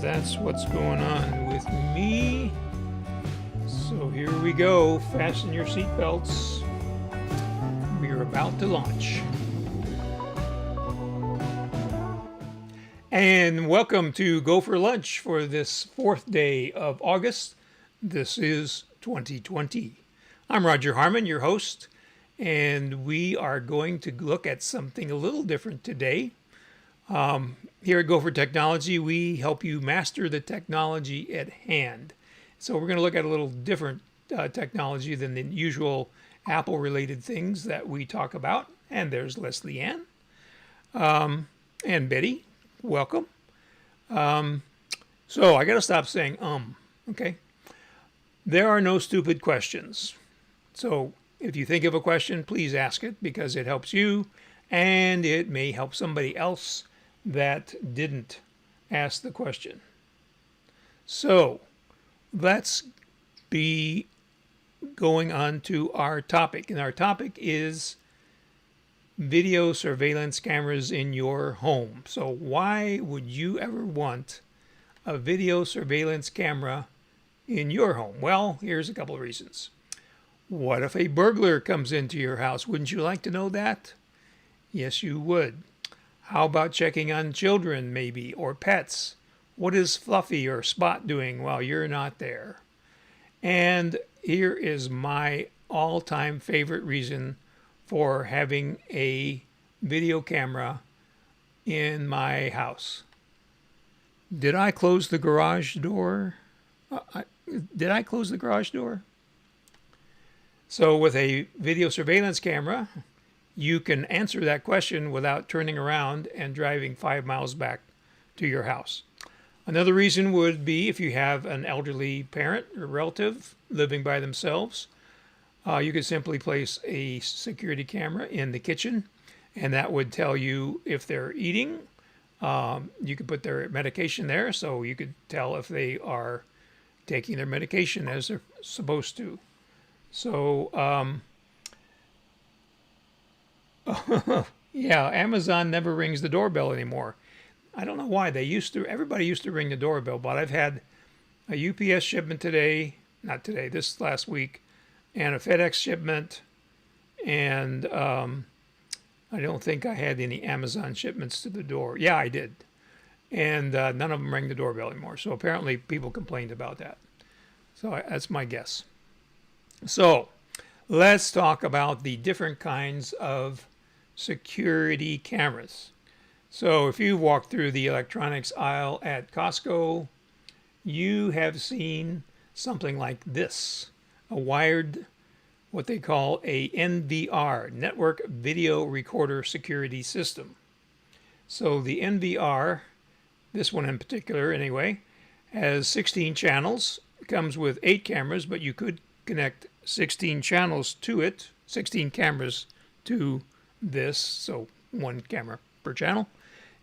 that's what's going on with me. So here we go. Fasten your seatbelts. We're about to launch. And welcome to Go for Lunch for this 4th day of August. This is 2020. I'm Roger Harmon, your host, and we are going to look at something a little different today. Here at GoFor Technology, we help you master the technology at hand. So we're going to look at a little different technology than the usual Apple-related things that we talk about. And there's Leslie Ann and Betty. Welcome. So I got to stop saying okay? There are no stupid questions. So if you think of a question, please ask it because it helps you and it may help somebody else that didn't ask the question. So let's be going on to our topic. And our topic is video surveillance cameras in your home. So why would you ever want a video surveillance camera in your home? Well, here's a couple of reasons. What if a burglar comes into your house? Wouldn't you like to know that? Yes, you would. How about checking on children, maybe, or pets? What is Fluffy or Spot doing while you're not there? And here is my all-time favorite reason for having a video camera in my house. Did I close the garage door? Did I close the garage door? So with a video surveillance camera, you can answer that question without turning around and driving 5 miles back to your house. Another reason would be if you have an elderly parent or relative living by themselves, you could simply place a security camera in the kitchen and that would tell you if they're eating. You could put their medication there so you could tell if they are taking their medication as they're supposed to. So, yeah, Amazon never rings the doorbell anymore. I don't know why. Everybody used to ring the doorbell, but I've had a UPS shipment this last week, and a FedEx shipment, and I don't think I had any Amazon shipments to the door. Yeah, I did. And none of them rang the doorbell anymore. So apparently people complained about that. So that's my guess. So let's talk about the different kinds of security cameras. So if you walk through the electronics aisle at Costco, you have seen something like this, a wired, what they call a NVR, Network Video Recorder Security System. So the NVR, this one in particular anyway, has 16 channels. It comes with 8 cameras, but you could connect 16 channels to it, 16 cameras to this, so 1 camera per channel.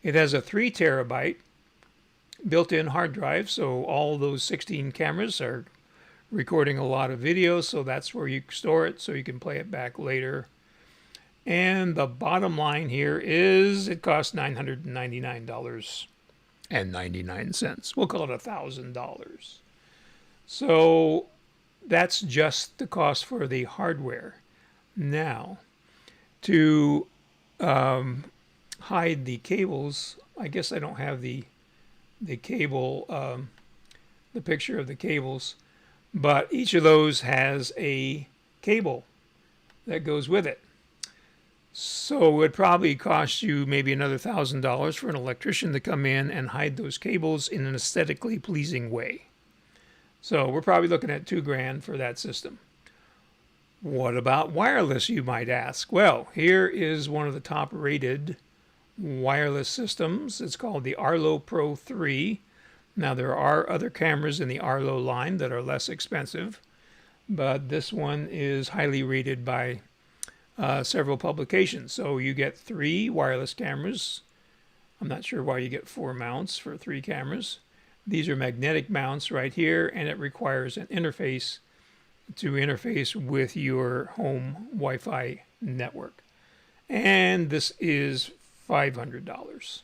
It has a 3 terabyte built-in hard drive, so all those 16 cameras are recording a lot of video, so that's where you store it so you can play it back later. And the bottom line here is it costs $999.99. We'll call it $1,000. So that's just the cost for the hardware. Now, to hide the cables, I guess I don't have the cable, the picture of the cables, but each of those has a cable that goes with it. So it would probably cost you maybe another $1,000 for an electrician to come in and hide those cables in an aesthetically pleasing way. So we're probably looking at $2,000 for that system. What about wireless, you might ask? Well, here is one of the top-rated wireless systems. It's called the Arlo Pro 3. Now, there are other cameras in the Arlo line that are less expensive, but this one is highly rated by several publications. So you get 3 wireless cameras. I'm not sure why you get 4 mounts for 3 cameras. These are magnetic mounts right here, and it requires an interface to interface with your home Wi-Fi network. And this is $500.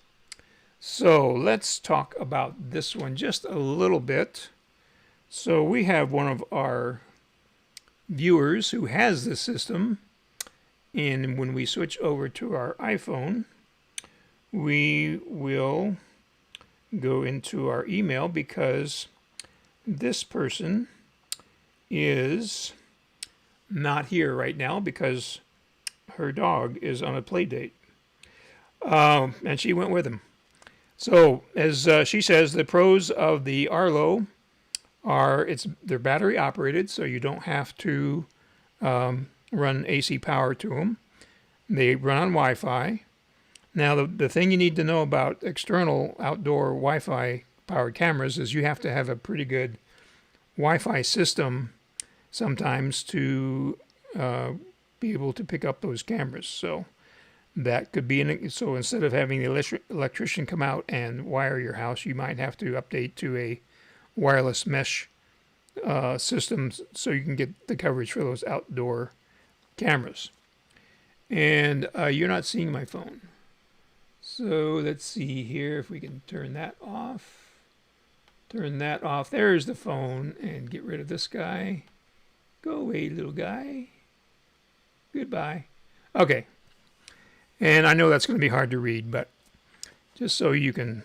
So let's talk about this one just a little bit. So we have one of our viewers who has this system, and when we switch over to our iPhone, we will go into our email because this person is not here right now because her dog is on a play date, and she went with him. So as she says, the pros of the Arlo are they're battery operated, so you don't have to run AC power to them. They run on Wi-Fi. Now, the thing you need to know about external outdoor Wi-Fi powered cameras is you have to have a pretty good Wi-Fi system sometimes to be able to pick up those cameras. So that could be so instead of having the electrician come out and wire your house, you might have to update to a wireless mesh system so you can get the coverage for those outdoor cameras. And you're not seeing my phone. So let's see here if we can turn that off. Turn that off. There's the phone, and get rid of this guy. Go away, little guy. Goodbye. Okay. And I know that's going to be hard to read, but just so you can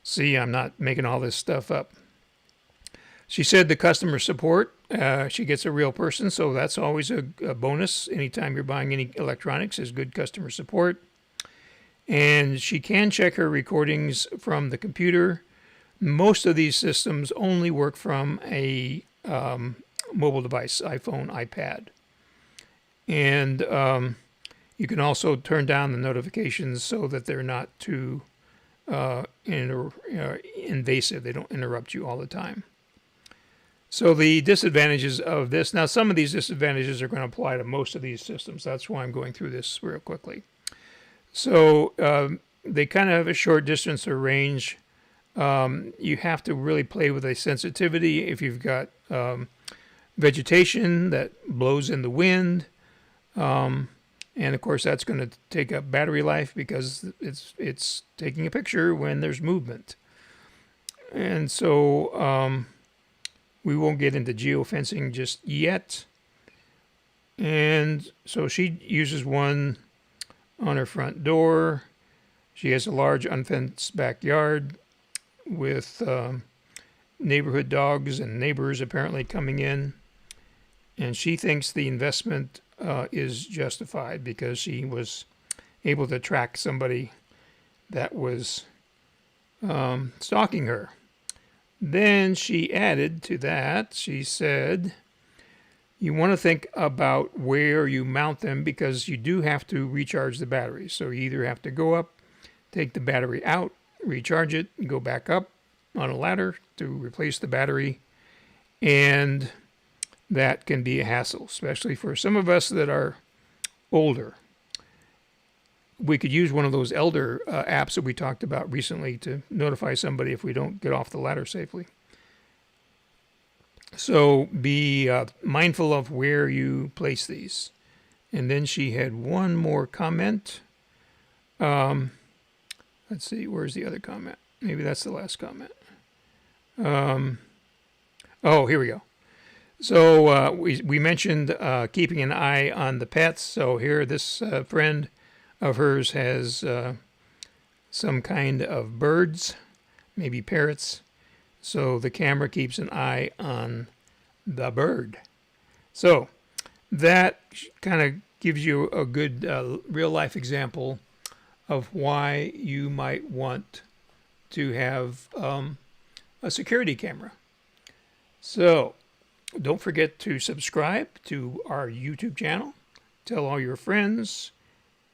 see I'm not making all this stuff up. She said the customer support, she gets a real person, so that's always a bonus anytime you're buying any electronics is good customer support. And she can check her recordings from the computer. Most of these systems only work from a mobile device, iPhone, iPad. And you can also turn down the notifications so that they're not too invasive. They don't interrupt you all the time. So the disadvantages of this, now some of these disadvantages are going to apply to most of these systems. That's why I'm going through this real quickly. So they kind of have a short distance or range. You have to really play with a sensitivity if you've got vegetation that blows in the wind. And of course that's going to take up battery life because it's taking a picture when there's movement. And so we won't get into geofencing just yet. And so she uses one on her front door. She has a large unfenced backyard with neighborhood dogs and neighbors apparently coming in. And she thinks the investment is justified because she was able to track somebody that was stalking her. Then she added to that, she said, you want to think about where you mount them because you do have to recharge the battery. So you either have to go up, take the battery out, recharge it, go back up on a ladder to replace the battery. And that can be a hassle, especially for some of us that are older. We could use one of those elder apps that we talked about recently to notify somebody if we don't get off the ladder safely. So be mindful of where you place these. And then she had one more comment. Let's see, where's the other comment? Maybe that's the last comment. Oh, here we go. So we mentioned keeping an eye on the pets. So here this friend of hers has some kind of birds, maybe parrots. So the camera keeps an eye on the bird. So that kind of gives you a good real life example of why you might want to have a security camera. So don't forget to subscribe to our YouTube channel. Tell all your friends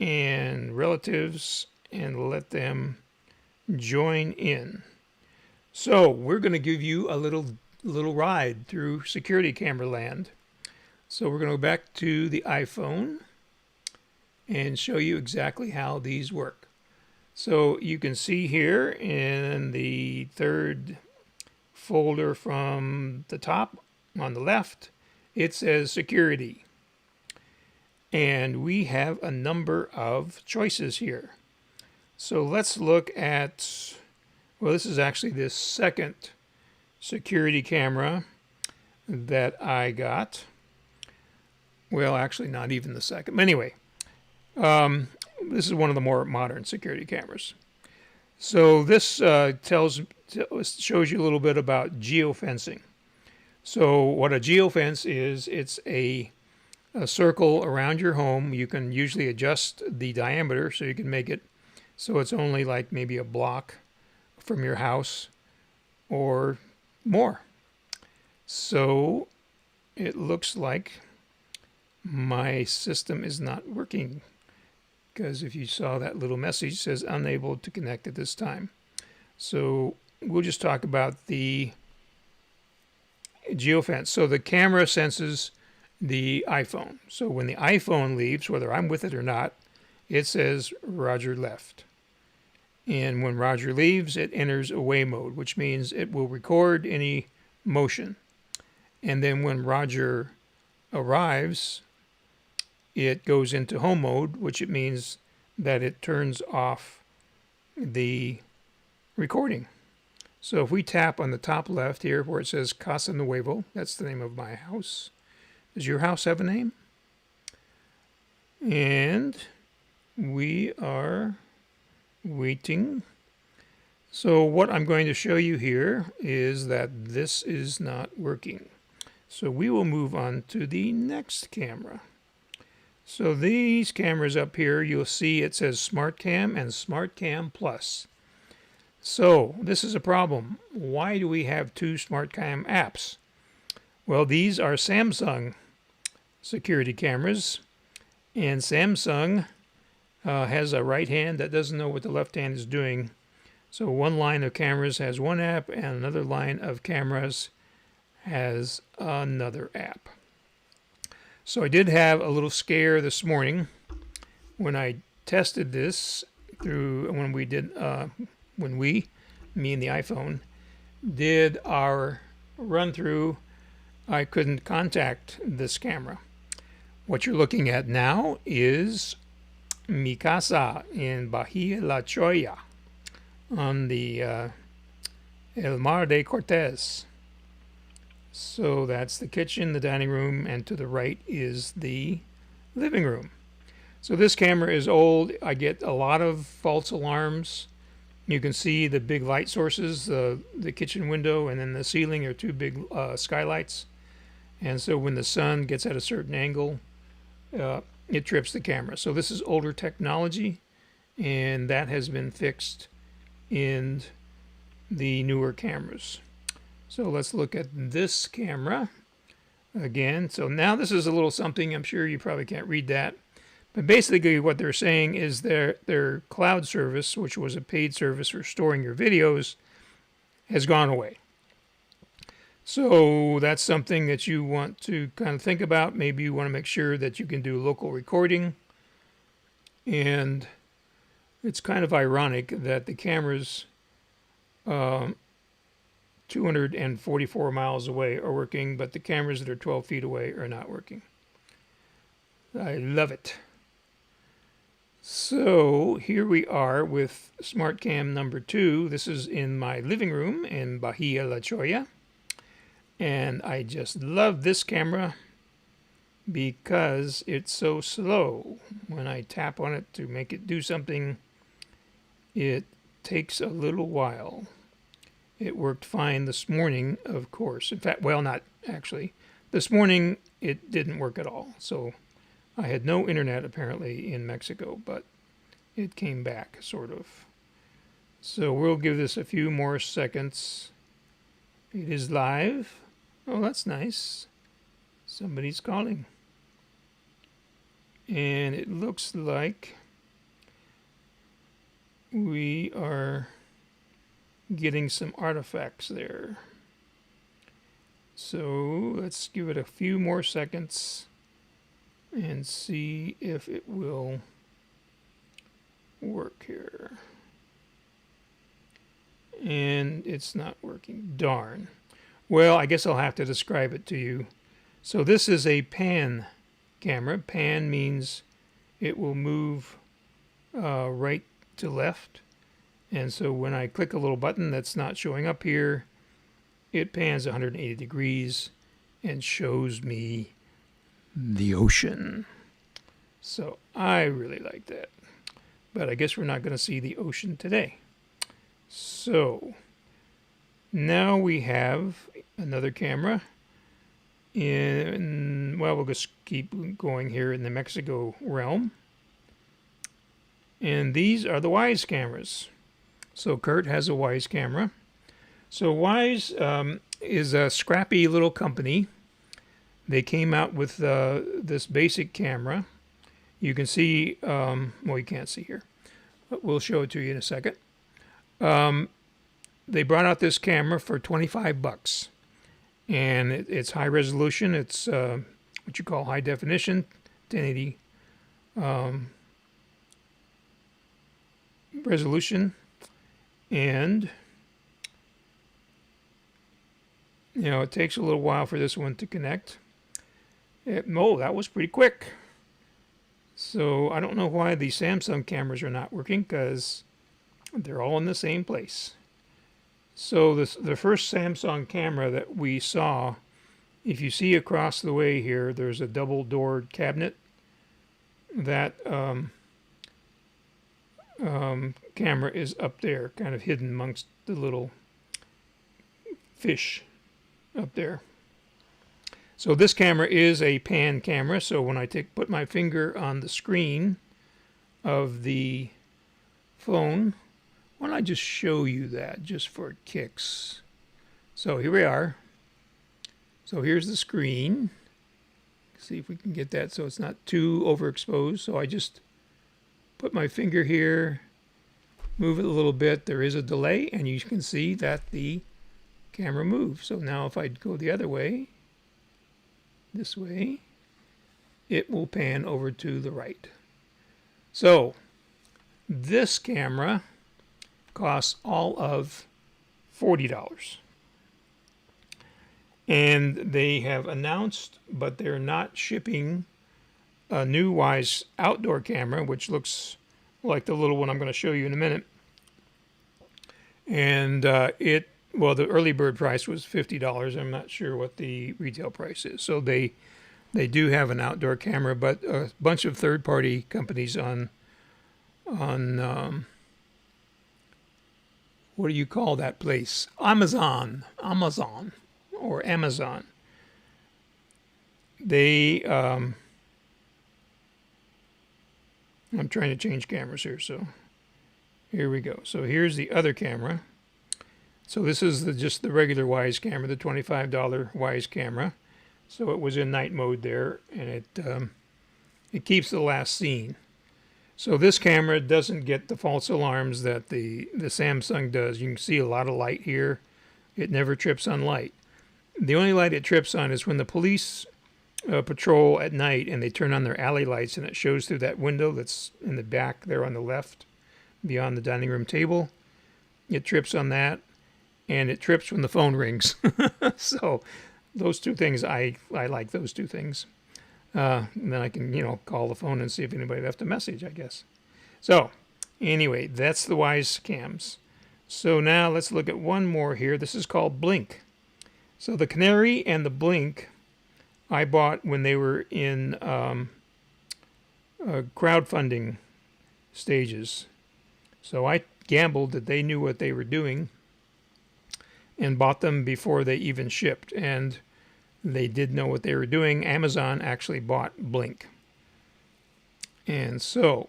and relatives and let them join in. So we're going to give you a little ride through security camera land. So we're going to go back to the iPhone and show you exactly how these work. So you can see here in the third folder from the top on the left, it says security. And we have a number of choices here. So let's look at Well, this is actually the second security camera that I got. Well, actually, not even the second. But anyway, this is one of the more modern security cameras. So this shows you a little bit about geofencing. So what a geofence is, it's a circle around your home. You can usually adjust the diameter so you can make it so it's only like maybe a block from your house or more. So it looks like my system is not working, because if you saw that little message, it says unable to connect at this time. So we'll just talk about the geofence. So the camera senses the iPhone. So when the iPhone leaves, whether I'm with it or not, it says Roger left. And when Roger leaves, it enters away mode, which means it will record any motion. And then when Roger arrives, it goes into home mode, which it means that it turns off the recording. So if we tap on the top left here where it says Casa Nuevo, that's the name of my house. Does your house have a name? And we are waiting. So what I'm going to show you here is that this is not working. So we will move on to the next camera. So these cameras up here, you'll see it says SmartCam and SmartCam Plus. So this is a problem. Why do we have two SmartCam apps? Well, these are Samsung security cameras, and Samsung has a right hand that doesn't know what the left hand is doing. So one line of cameras has one app and another line of cameras has another app. So I did have a little scare this morning when I tested this through when me and the iPhone, did our run through. I couldn't contact this camera. What you're looking at now is mi casa in Bahia La Choya on the El Mar de Cortez. So that's the kitchen, the dining room, and to the right is the living room. So this camera is old. I get a lot of false alarms. You can see the big light sources, the kitchen window, and then the ceiling are two big skylights. And so when the sun gets at a certain angle, it trips the camera. So this is older technology, and that has been fixed in the newer cameras. So let's look at this camera again. So now this is a little something. I'm sure you probably can't read that. But basically what they're saying is their cloud service, which was a paid service for storing your videos, has gone away. So that's something that you want to kind of think about. Maybe you want to make sure that you can do local recording. And it's kind of ironic that the cameras 244 miles away are working, but the cameras that are 12 feet away are not working. I love it. So here we are with SmartCam number 2. This is in my living room in Bahia La Choya. And I just love this camera because it's so slow. When I tap on it to make it do something, it takes a little while. It worked fine this morning, of course. In fact, well, not actually. This morning, it didn't work at all. So I had no internet, apparently, in Mexico, but it came back, sort of. So we'll give this a few more seconds. It is live. Oh, that's nice. Somebody's calling. And it looks like we are getting some artifacts there. So let's give it a few more seconds and see if it will work here. And it's not working. Darn. Well, I guess I'll have to describe it to you. So this is a pan camera. Pan means it will move right to left. And so when I click a little button that's not showing up here, it pans 180 degrees and shows me the ocean. So I really like that. But I guess we're not going to see the ocean today. So now we have another camera well, we'll just keep going here in the Mexico realm. And these are the Wise cameras. So Kurt has a Wise camera. So Wise is a scrappy little company. They came out with this basic camera. You can see, well, you can't see here, but we'll show it to you in a second. They brought out this camera for $25, and it's high resolution. It's what you call high definition, 1080 resolution, and it takes a little while for this one to connect. That was pretty quick. So I don't know why the Samsung cameras are not working, because they're all in the same place. So the first Samsung camera that we saw, if you see across the way here, there's a double-doored cabinet. That camera is up there, kind of hidden amongst the little fish up there. So this camera is a pan camera, so when I put my finger on the screen of the phone, why don't I just show you that just for kicks. So here we are. So here's the screen. See if we can get that so it's not too overexposed. So I just put my finger here, move it a little bit. There is a delay, and you can see that the camera moves. So now if I go the other way, this way, it will pan over to the right. So this camera costs all of $40. And they have announced, but they're not shipping, a new Wise outdoor camera, which looks like the little one I'm going to show you in a minute. And well, the early bird price was $50. I'm not sure what the retail price is. So they do have an outdoor camera, but a bunch of third-party companies on what do you call that place? Amazon. They I'm trying to change cameras here, so here we go. So here's the other camera. So this is just the regular Wise camera, the $25 Wise camera. So it was in night mode there, and it keeps the last scene. So this camera doesn't get the false alarms that the Samsung does. You can see a lot of light here. It never trips on light. The only light it trips on is when the police patrol at night and they turn on their alley lights, and it shows through that window that's in the back there on the left beyond the dining room table. It trips on that, and it trips when the phone rings. So those two things, I like those two things. And then I can, call the phone and see if anybody left a message, I guess. So anyway, that's the Wise cams. So now let's look at one more here. This is called Blink. So the Canary and the Blink I bought when they were in crowdfunding stages. So I gambled that they knew what they were doing and bought them before they even shipped. And they did know what they were doing. Amazon actually bought Blink. And so,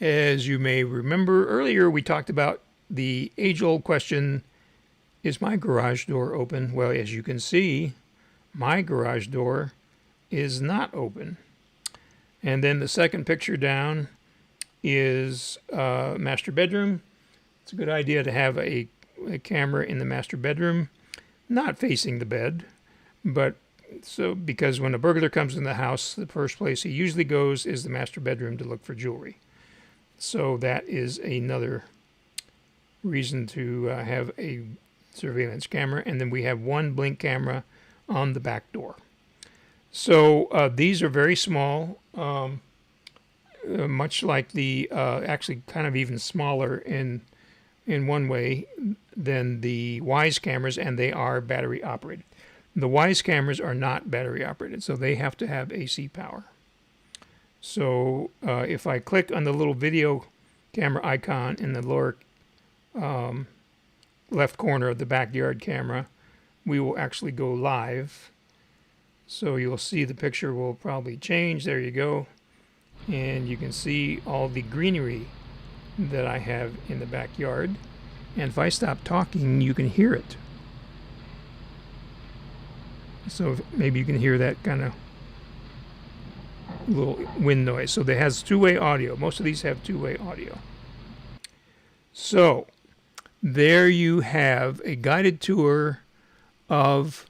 as you may remember earlier, we talked about the age-old question, is my garage door open? Well, as you can see, my garage door is not open. And then the second picture down is master bedroom. It's a good idea to have a camera in the master bedroom, not facing the bed, but so because when a burglar comes in the house, the first place he usually goes is the master bedroom to look for jewelry. So that is another reason to have a surveillance camera. And then we have one Blink camera on the back door. So these are very small, much like the, actually kind of even smaller in in one way than the Wise cameras, and they are battery operated. The Wise cameras are not battery operated, so they have to have AC power. So if I click on the little video camera icon in the lower left corner of the backyard camera, we will actually go live. So you'll see the picture will probably change. There you go. And you can see all the greenery that I have in the backyard. And if I stop talking, you can hear it. So maybe you can hear that kind of little wind noise. So it has two-way audio. Most of these have two-way audio. So there you have a guided tour of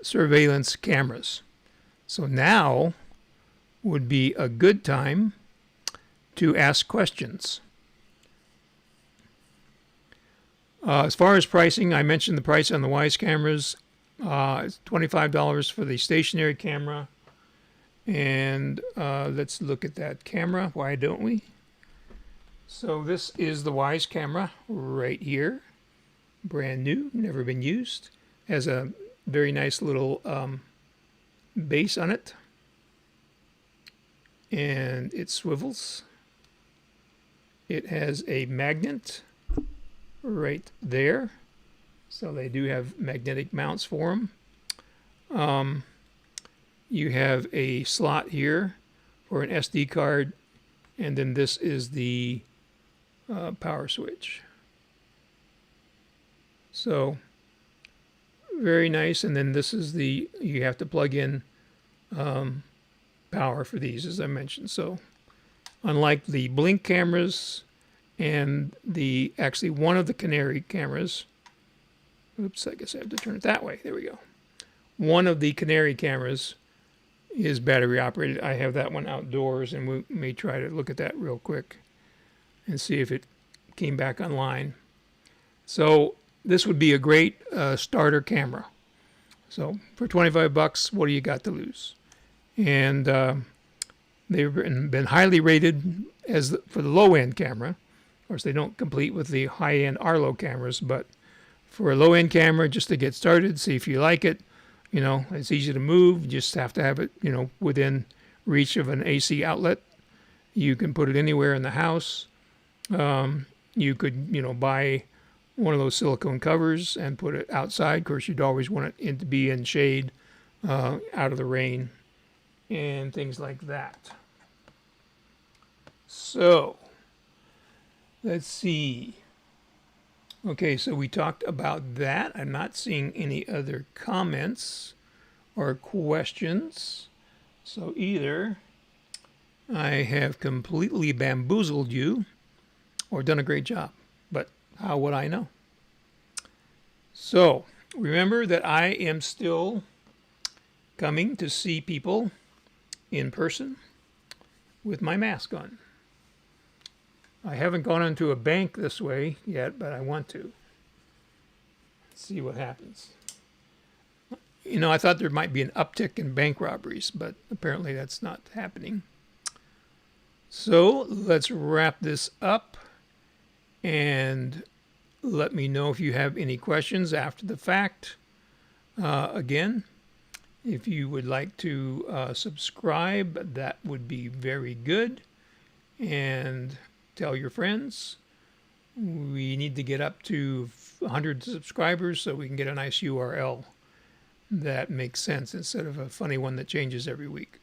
surveillance cameras. So now would be a good time to ask questions. As far as pricing, I mentioned the price on the Wise cameras. It's $25 for the stationary camera. And let's look at that camera. Why don't we? So this is the Wise camera right here. Brand new, never been used. Has a very nice little base on it. And it swivels. It has a magnet right there. So they do have magnetic mounts for them. You have a slot here for an SD card, and then this is the power switch. So very nice. And then this is you have to plug in power for these, as I mentioned. So unlike the Blink cameras and actually one of the Canary cameras, oops, I guess I have to turn it that way. There we go. One of the Canary cameras is battery operated. I have that one outdoors, and we may try to look at that real quick and see if it came back online. So this would be a great starter camera. So for $25, what do you got to lose? And they've been highly rated for the low-end camera. Of course, they don't compete with the high-end Arlo cameras, but for a low-end camera, just to get started, see if you like it. You know, it's easy to move. You just have to have it, within reach of an AC outlet. You can put it anywhere in the house. You could, buy one of those silicone covers and put it outside. Of course, you'd always want it to be in shade, out of the rain, and things like that. So, let's see. Okay, so we talked about that. I'm not seeing any other comments or questions. So either I have completely bamboozled you or done a great job. But how would I know? So remember that I am still coming to see people in person with my mask on. I haven't gone into a bank this way yet, but I want to. Let's see what happens. I thought there might be an uptick in bank robberies, but apparently that's not happening. So let's wrap this up and let me know if you have any questions after the fact. Again, if you would like to subscribe, that would be very good. And tell your friends. We need to get up to 100 subscribers so we can get a nice URL that makes sense instead of a funny one that changes every week.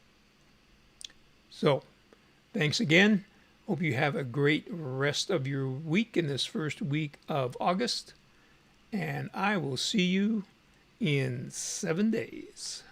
So, thanks again. Hope you have a great rest of your week in this first week of August. And I will see you in 7 days.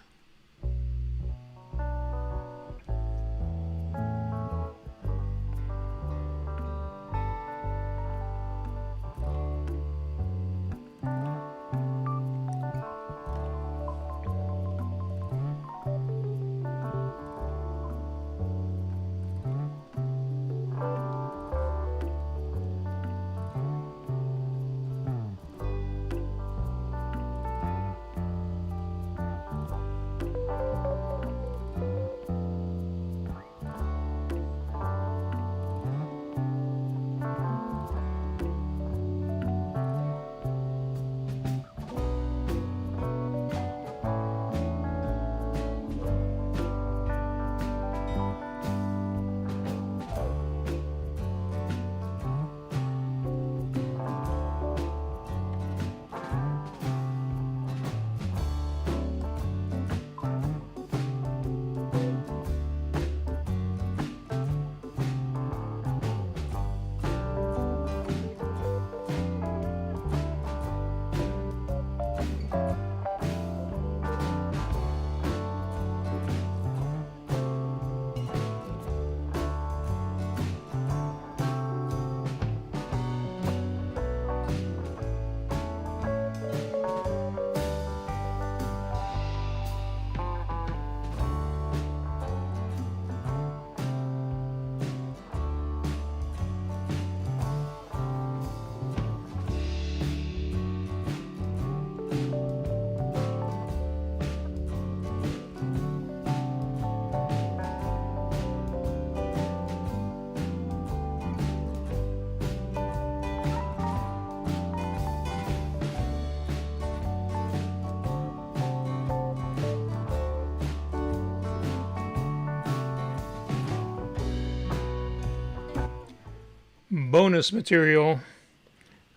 bonus material,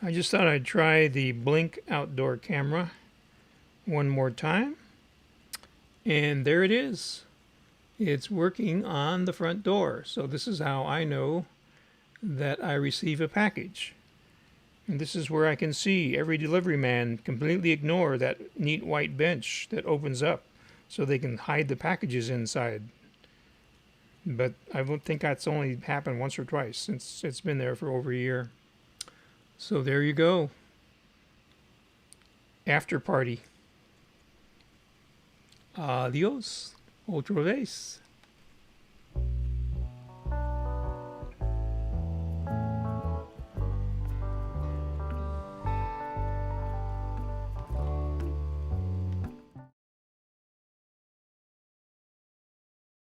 I just thought I'd try the Blink outdoor camera one more time. And there it is. It's working on the front door. So this is how I know that I receive a package. And this is where I can see every delivery man completely ignore that neat white bench that opens up so they can hide the packages inside. But I don't think that's only happened once or twice since it's been there for over a year. So there you go. After party. Adios. Otra vez.